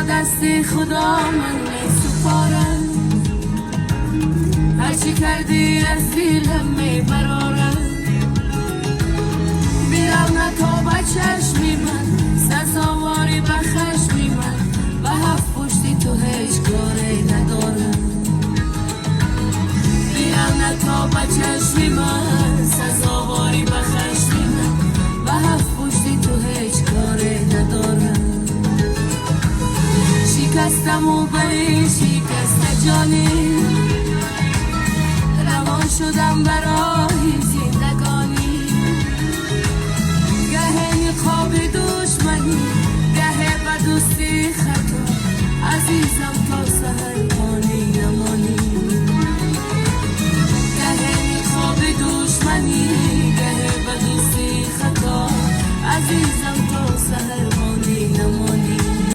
دست خدا من می سپارم، هرچی کردی از دیلم می برارم. میرم نه تا به چشمی من، سزاواری به خشمی من، به هفت پشتی تو هیچ کاری ندارم. میرم نه تا به چشمی من، سزاواری به خشمی من، به هفت پشتی تو هیچ کاری ندارم. شکستم و بری شکست جانی،